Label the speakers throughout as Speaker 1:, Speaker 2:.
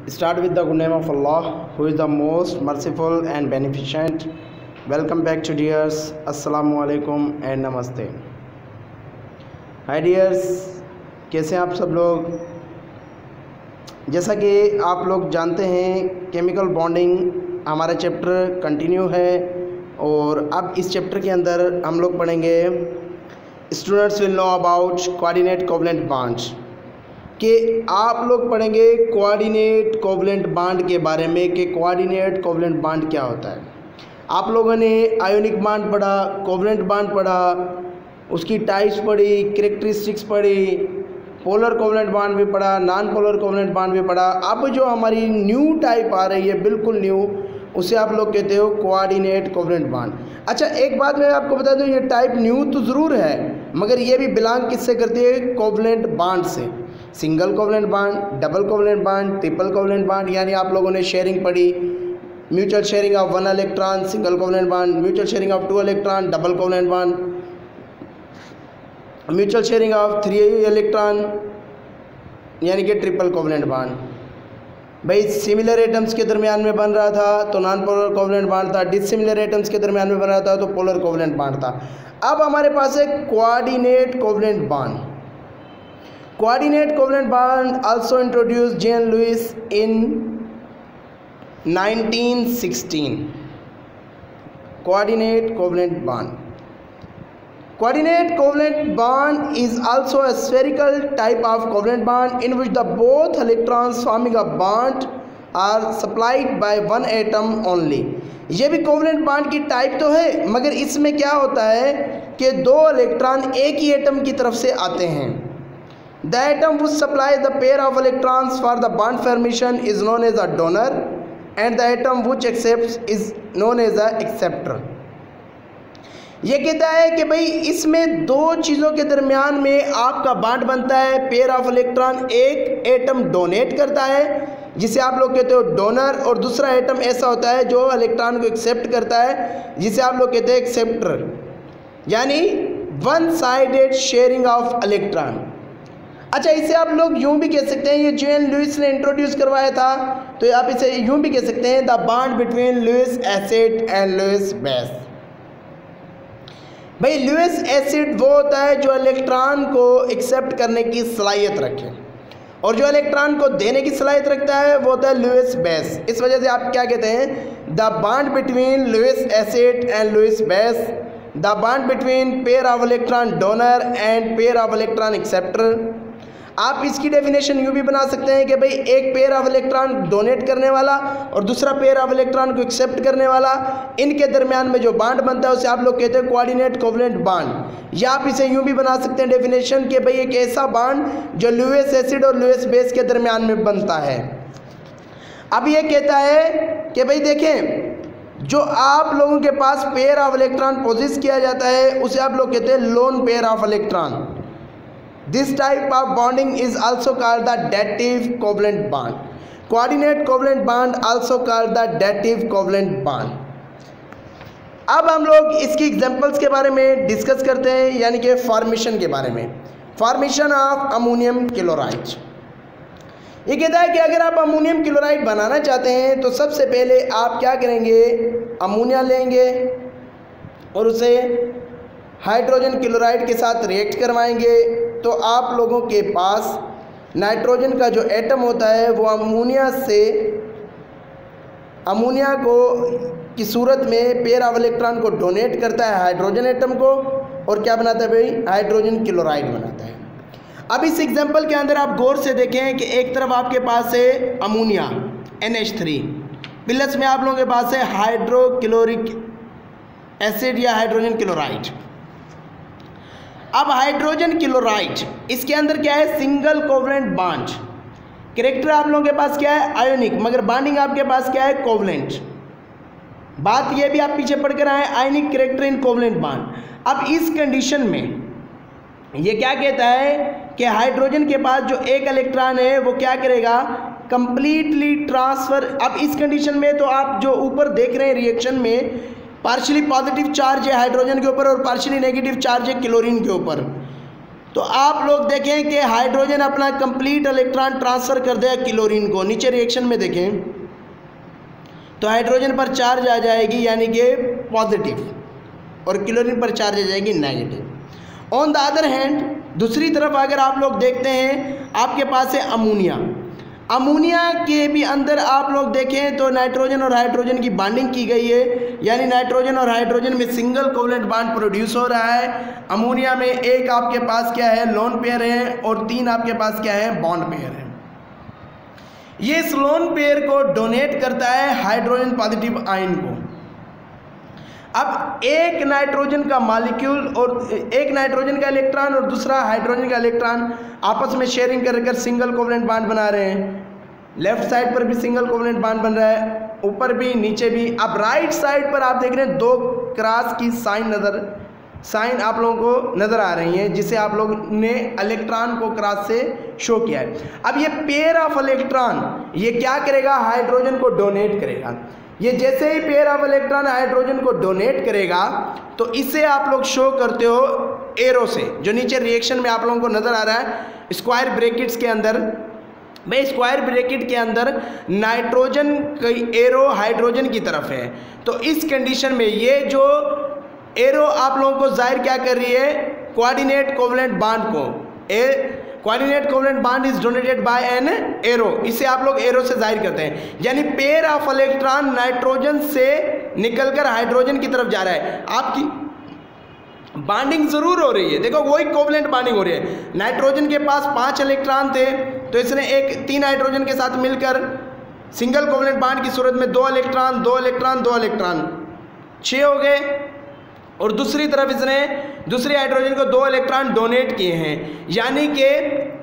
Speaker 1: Start with the good name of Allah, who is the most merciful and beneficent. Welcome back to dears. Assalamu alaikum and namaste. Hi dears, कैसे हैं आप सब लोग। जैसा कि आप लोग जानते हैं, केमिकल बॉन्डिंग हमारा चैप्टर कंटिन्यू है और अब इस चैप्टर के अंदर हम लोग पढ़ेंगे students will know about coordinate covalent bonds, कि आप लोग पढ़ेंगे कोऑर्डिनेट कोवलेंट बॉन्ड के बारे में कि कोऑर्डिनेट कोवलेंट बॉन्ड क्या होता है। आप लोगों ने आयोनिक बॉन्ड पढ़ा, कोवलेंट बॉन्ड पढ़ा, उसकी टाइप्स पढ़ी, कैरेक्टरिस्टिक्स पढ़ी, पोलर कोवलेंट बॉन्ड भी पढ़ा, नॉन पोलर कोवलेंट बॉन्ड भी पढ़ा। अब जो हमारी न्यू टाइप आ रही है, बिल्कुल न्यू, उसे आप लोग कहते हो कोऑर्डिनेट कोवलेंट बॉन्ड। अच्छा, एक बात मैं आपको बता दूं, ये टाइप न्यू तो ज़रूर है, मगर ये भी बिलोंग किससे करती है? कोवलेंट बॉन्ड से। Single covalent bond, double covalent bond, triple covalent bond, यानी आप लोगों ने शेयरिंग पढ़ी, mutual sharing of 1 electron single covalent bond, mutual sharing of 2 electron double covalent bond, mutual sharing of 3 electron यानी कि ट्रिपल कोवलेंट बॉन्ड। भाई similar atoms के दरमियान में बन रहा था तो नॉन पोलर कोवलेंट बॉन्ड था, डिसिमिलर एटम्स के दरमियान में बन रहा था तो पोलर कोवलेंट बॉन्ड था। अब हमारे पास है coordinate covalent bond. Coordinate covalent bond also introduced G N Lewis in 1916। Coordinate covalent bond, coordinate covalent bond is also a spherical type of covalent bond in which the both electrons forming a bond are supplied by one atom only। ये भी covalent bond की type तो है, मगर इसमें क्या होता है कि 2 इलेक्ट्रॉन एक ही एटम की तरफ से आते हैं। The atom which supplies the pair of electrons for the bond formation is known as a donor and the atom which accepts is known as a acceptor। ये कहता है कि भाई इसमें 2 चीज़ों के दरमियान में आपका बॉन्ड बनता है, पेयर ऑफ इलेक्ट्रॉन, एक एटम डोनेट करता है जिसे आप लोग कहते हो डोनर, और दूसरा एटम ऐसा होता है जो इलेक्ट्रॉन को एक्सेप्ट करता है जिसे आप लोग कहते हैं एक्सेप्टर, यानी one sided sharing of electron. अच्छा, इसे आप लोग यूं भी कह सकते हैं, ये जेन लुइस ने इंट्रोड्यूस करवाया था, तो आप इसे यूं भी कह सकते हैं the bond between Lewis acid and Lewis base. भाई लुइस एसिड वो होता है जो इलेक्ट्रॉन को एक्सेप्ट करने की सलाहियत रखे, और जो इलेक्ट्रॉन को देने की सलाहियत रखता है वो होता है लुइस बेस। इस वजह से आप क्या कहते हैं? The bond between Lewis acid and Lewis base, the bond between pair of electron donor and pair of electron acceptor. आप इसकी डेफिनेशन यूँ भी बना सकते हैं कि भाई एक पेयर ऑफ इलेक्ट्रॉन डोनेट करने वाला और दूसरा पेयर ऑफ इलेक्ट्रॉन को एक्सेप्ट करने वाला, इनके दरमियान में जो बॉन्ड बनता है उसे आप लोग कहते हैं कोऑर्डिनेट कोवलेंट बॉन्ड। या आप इसे यूँ भी बना सकते हैं डेफिनेशन कि भाई एक ऐसा बॉन्ड जो लुइस एसिड और लुइस बेस के दरमियान में बनता है। अब ये कहता है कि भाई देखें, जो आप लोगों के पास पेयर ऑफ इलेक्ट्रॉन पोजेस किया जाता है उसे आप लोग कहते हैं lone pair of electron. This type of bonding is also called the dative covalent bond. Coordinate covalent bond also called the dative covalent bond. अब हम लोग इसकी एग्जांपल्स के बारे में डिस्कस करते हैं, यानी कि फॉर्मेशन के बारे में। Formation of ammonium chloride. ये कहता है कि अगर आप अमोनियम क्लोराइड बनाना चाहते हैं तो सबसे पहले आप क्या करेंगे? अमोनिया लेंगे और उसे हाइड्रोजन क्लोराइड के साथ रिएक्ट करवाएंगे, तो आप लोगों के पास नाइट्रोजन का जो एटम होता है वो अमोनिया को की सूरत में पेयर ऑफ इलेक्ट्रॉन को डोनेट करता है हाइड्रोजन एटम को, और क्या बनाता है भाई? हाइड्रोजन क्लोराइड बनाता है। अब इस एग्जांपल के अंदर आप गौर से देखें कि एक तरफ आपके पास है अमोनिया NH3, प्लस में आप लोगों के पास है हाइड्रोक्लोरिक एसिड या हाइड्रोजन क्लोराइड। अब हाइड्रोजन क्लोराइड, इसके अंदर क्या है? Single covalent bond. कैरेक्टर आप लोगों के पास क्या है? आयोनिक, मगर बॉन्डिंग आपके पास क्या है? कोवलेंट। बात ये भी आप पीछे पढ़ कर आए, ionic character in covalent bond. अब इस कंडीशन में ये क्या कहता है कि हाइड्रोजन के पास जो एक इलेक्ट्रॉन है वो क्या करेगा? Completely transfer. अब इस कंडीशन में तो आप जो ऊपर देख रहे हैं रिएक्शन में, पार्शियली पॉजिटिव चार्ज है हाइड्रोजन के ऊपर और पार्शियली नेगेटिव चार्ज है क्लोरीन के ऊपर। तो आप लोग देखें कि हाइड्रोजन अपना कंप्लीट इलेक्ट्रॉन ट्रांसफ़र कर देगा क्लोरीन को। नीचे रिएक्शन में देखें तो हाइड्रोजन पर चार्ज आ जाएगी यानी कि पॉजिटिव, और क्लोरीन पर चार्ज आ जाएगी negative. On the other hand दूसरी तरफ अगर आप लोग देखते हैं, आपके पास है अमोनिया। अमोनिया के भी अंदर आप लोग देखें तो नाइट्रोजन और हाइड्रोजन की बॉन्डिंग की गई है, यानी नाइट्रोजन और हाइड्रोजन में सिंगल कोवलेंट बॉन्ड प्रोड्यूस हो रहा है। अमोनिया में एक आपके पास क्या है, लोन पेयर है, और 3 आपके पास क्या है, बॉन्ड पेयर है। ये इस लोन पेयर को डोनेट करता है हाइड्रोजन पॉजिटिव आयन को। अब एक नाइट्रोजन का मॉलिक्यूल और एक नाइट्रोजन का इलेक्ट्रॉन और दूसरा हाइड्रोजन का इलेक्ट्रॉन आपस में शेयरिंग कर सिंगल कोवलेंट बॉन्ड बना रहे हैं। लेफ्ट साइड पर भी सिंगल कोवलेंट बॉन्ड बन रहा है, ऊपर भी नीचे भी। अब राइट साइड पर आप देख रहे हैं 2 क्रॉस की साइन आप लोगों को नज़र आ रही हैं, जिसे आप लोग ने इलेक्ट्रॉन को क्रॉस से शो किया है। अब ये पेयर ऑफ इलेक्ट्रॉन ये क्या करेगा, हाइड्रोजन को डोनेट करेगा। ये जैसे ही पेयर ऑफ इलेक्ट्रॉन हाइड्रोजन को डोनेट करेगा तो इसे आप लोग शो करते हो एरो से, जो नीचे रिएक्शन में आप लोगों को नज़र आ रहा है स्क्वायर ब्रैकेट्स के अंदर। भाई स्क्वायर ब्रैकेट के अंदर नाइट्रोजन की एरो हाइड्रोजन की तरफ है, तो इस कंडीशन में ये जो एरो आप लोगों को जाहिर क्या कर रही है, कोऑर्डिनेट कोवलेंट बॉन्ड को। Coordinate covalent bond is donated bye an arrow, इसे आप लोग एरो से जाहिर करते हैं। यानी पेयर ऑफ इलेक्ट्रॉन नाइट्रोजन से निकलकर हाइड्रोजन की तरफ जा रहा है। आपकी बॉन्डिंग जरूर हो रही है, देखो वही कोवलेंट बॉन्डिंग हो रही है। नाइट्रोजन के पास 5 इलेक्ट्रॉन थे, तो इसने 3 हाइड्रोजन के साथ मिलकर सिंगल कोवलेंट बॉन्ड की सूरत में 2 इलेक्ट्रॉन 2 इलेक्ट्रॉन 2 इलेक्ट्रॉन 6 हो गए। और दूसरी तरफ इसने दूसरे हाइड्रोजन को 2 इलेक्ट्रॉन डोनेट किए हैं, यानी कि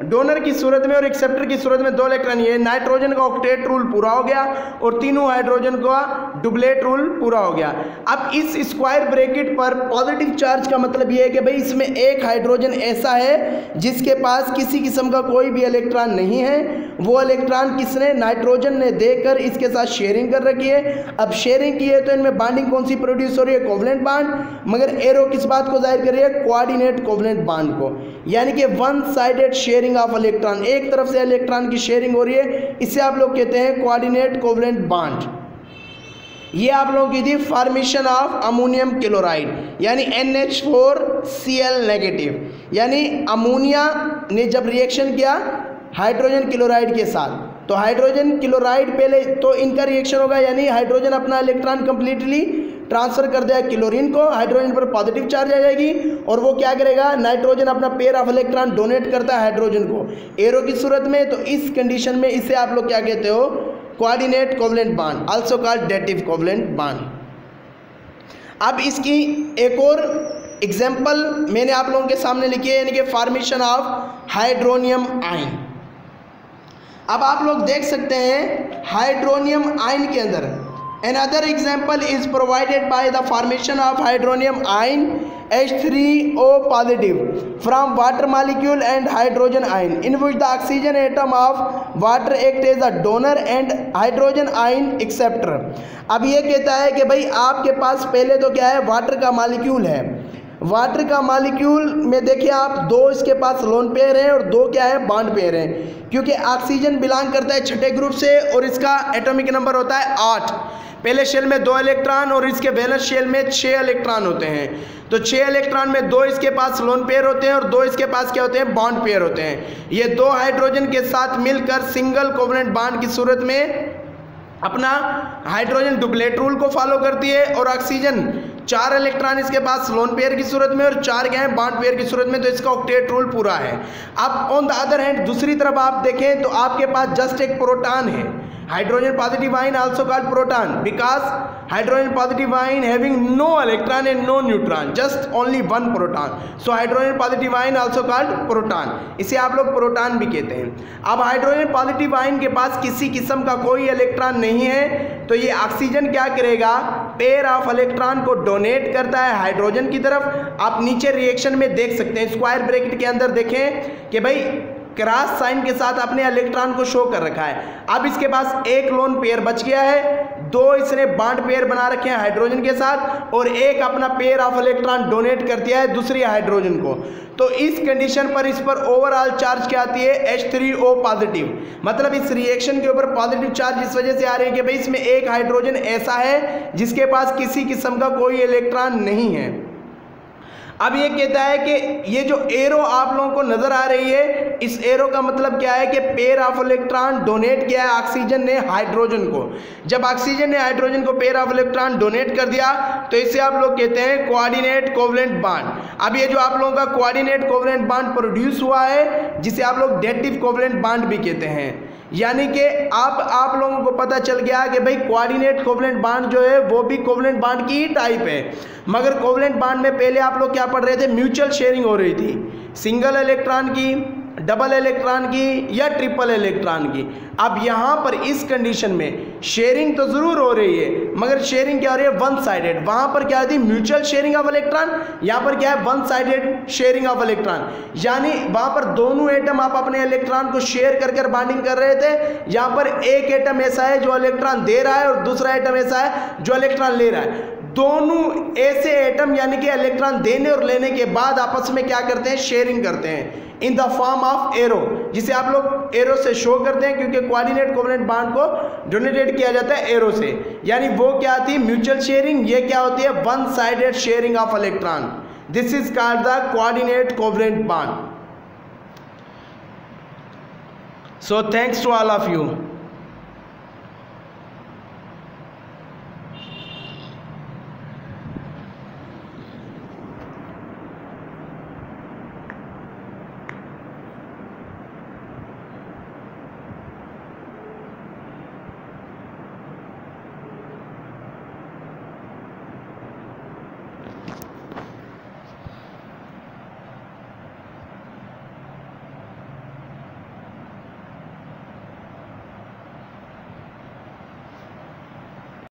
Speaker 1: डोनर की सूरत में और एक्सेप्टर की सूरत में 2 इलेक्ट्रॉन। ये नाइट्रोजन का ऑक्टेट रूल पूरा हो गया और तीनों हाइड्रोजन का डुप्लेट रूल पूरा हो गया। अब इस स्क्वायर ब्रैकेट पर पॉजिटिव चार्ज का मतलब ये है कि भाई इसमें एक हाइड्रोजन ऐसा है जिसके पास किसी किस्म का कोई भी इलेक्ट्रॉन नहीं है। वो इलेक्ट्रॉन किसने, नाइट्रोजन ने देकर इसके साथ शेयरिंग कर रखी है। अब शेयरिंग की है तो इनमें बॉन्डिंग कौन सी प्रोड्यूस हो रही है, कोवलेंट बॉन्ड। मगर एरो किस बात को जाहिर कर रही है, कोऑर्डिनेट कोवलेंट बॉन्ड को, यानी कि one sided sharing of electron, एक तरफ से इलेक्ट्रॉन की शेयरिंग हो रही है। इसे आप लोग कहते हैं कोऑर्डिनेट कोवलेंट बॉन्ड। ये आप लोगों की थी फॉर्मेशन ऑफ अमोनियम क्लोराइड, यानी NH4Cl नेगेटिव। यानी अमोनिया ने जब रिएक्शन किया हाइड्रोजन क्लोराइड के साथ, तो हाइड्रोजन क्लोराइड पहले तो इनका रिएक्शन होगा, यानी हाइड्रोजन अपना इलेक्ट्रॉन कंप्लीटली ट्रांसफर कर देगा क्लोरीन को, हाइड्रोजन पर पॉजिटिव चार्ज आ जाएगी। और वो क्या करेगा, नाइट्रोजन अपना पेयर ऑफ इलेक्ट्रॉन डोनेट करता है हाइड्रोजन को एरो की सूरत में। तो इस कंडीशन में इसे आप लोग क्या कहते हो, coordinate covalent bond, also called dative covalent bond. अब इसकी एक और एग्जाम्पल मैंने आप लोगों के सामने लिखी है, यानी कि फॉर्मेशन ऑफ हाइड्रोनियम आयन। अब आप लोग देख सकते हैं हाइड्रोनियम आयन के अंदर another example is provided by the formation of hydronium ion H3O positive from water molecule and hydrogen ion, in which the oxygen atom of water act as a donor and hydrogen ion acceptor। अब ये कहता है कि भाई आपके पास पहले तो क्या है, वाटर का मॉलिक्यूल है। वाटर का मॉलिक्यूल में देखिए आप 2 इसके पास लोन पेयर हैं और 2 क्या है, बॉन्ड पेयर हैं। क्योंकि ऑक्सीजन बिलोंग करता है छठे ग्रुप से और इसका एटॉमिक नंबर होता है 8। पहले शेल में 2 इलेक्ट्रॉन और इसके वैलेंस शेल में 6 इलेक्ट्रॉन होते हैं। तो 6 इलेक्ट्रॉन में 2 इसके पास लोन पेयर होते हैं और 2 इसके पास क्या होते हैं, बॉन्ड पेयर होते हैं। ये 2 हाइड्रोजन के साथ मिलकर सिंगल कोवलेंट बॉन्ड की सूरत में अपना हाइड्रोजन डुप्लेट रूल को फॉलो करती है। और ऑक्सीजन 4 इलेक्ट्रॉन इसके पास लोन पेयर की सूरत में और 4 क्या है, बॉन्ड पेयर की सूरत में। तो इसका ऑक्टेट रूल पूरा है। अब ऑन द अदर हैंड दूसरी तरफ आप देखें तो आपके पास जस्ट एक प्रोटॉन है, hydrogen positive ion also called proton, because hydrogen positive ion having no electron and no neutron, just only 1 proton. So hydrogen positive ion also called proton, इसे आप लोग प्रोटॉन भी कहते हैं। अब हाइड्रोजन पॉजिटिव आयन के पास किसी किस्म का कोई इलेक्ट्रॉन नहीं है, तो ये ऑक्सीजन क्या करेगा, पेयर ऑफ इलेक्ट्रॉन को डोनेट करता है हाइड्रोजन की तरफ। आप नीचे रिएक्शन में देख सकते हैं, स्क्वायर ब्रैकेट के अंदर देखें कि भाई क्रॉस साइन के साथ अपने इलेक्ट्रॉन को शो कर रखा है। अब इसके पास एक लोन पेयर बच गया है, दो इसने बॉन्ड पेयर बना रखे हैं हाइड्रोजन के साथ, और एक अपना पेयर ऑफ इलेक्ट्रॉन डोनेट कर दिया है दूसरी हाइड्रोजन को। तो इस कंडीशन पर इस पर ओवरऑल चार्ज क्या आती है, H3O पॉजिटिव। मतलब इस रिएक्शन के ऊपर पॉजिटिव चार्ज इस वजह से आ रही है कि भाई इसमें एक हाइड्रोजन ऐसा है जिसके पास किसी किस्म का कोई इलेक्ट्रॉन नहीं है। अब ये कहता है कि ये जो एरो आप लोगों को नजर आ रही है, इस एरो का मतलब क्या है कि पेयर ऑफ इलेक्ट्रॉन डोनेट किया है ऑक्सीजन ने हाइड्रोजन को। जब ऑक्सीजन ने हाइड्रोजन को पेयर ऑफ इलेक्ट्रॉन डोनेट कर दिया तो इसे आप लोग कहते हैं कोऑर्डिनेट कोवलेंट बॉन्ड। अब ये जो आप लोगों का कोऑर्डिनेट कोवलेंट बॉन्ड प्रोड्यूस हुआ है, जिसे आप लोग डेटिव कोवलेंट बॉन्ड भी कहते हैं, यानी कि आप लोगों को पता चल गया कि भाई कोऑर्डिनेट कोवलेंट बॉन्ड जो है वो भी कोवलेंट बॉन्ड की ही टाइप है। मगर कोवलेंट बॉन्ड में पहले आप लोग क्या पढ़ रहे थे, म्यूचुअल शेयरिंग हो रही थी, सिंगल इलेक्ट्रॉन की, डबल इलेक्ट्रॉन की या ट्रिपल इलेक्ट्रॉन की। अब यहाँ पर इस कंडीशन में शेयरिंग तो जरूर हो रही है, मगर शेयरिंग क्या हो रही है, वन साइडेड। वहाँ पर क्या होती है, म्यूचुअल शेयरिंग ऑफ इलेक्ट्रॉन, यहाँ पर क्या है, one sided sharing of electron. यानी वहाँ पर दोनों एटम आप अपने इलेक्ट्रॉन को शेयर कर कर बॉन्डिंग कर रहे थे, यहाँ पर एक एटम ऐसा है जो इलेक्ट्रॉन दे रहा है और दूसरा एटम ऐसा है जो इलेक्ट्रॉन ले रहा है। दोनों ऐसे एटम यानी कि इलेक्ट्रॉन देने और लेने के बाद आपस में क्या करते हैं, शेयरिंग करते हैं in the form of arrow, जिसे आप लोग एरो से शो करते हैं, क्योंकि कोऑर्डिनेट कोवलेंट बॉन्ड को डोनेटेड किया जाता है एरो से। यानी वो क्या आती है, म्यूचुअल शेयरिंग, ये क्या होती है, one sided sharing of electron. This is called the coordinate covalent bond. So thanks to all of you.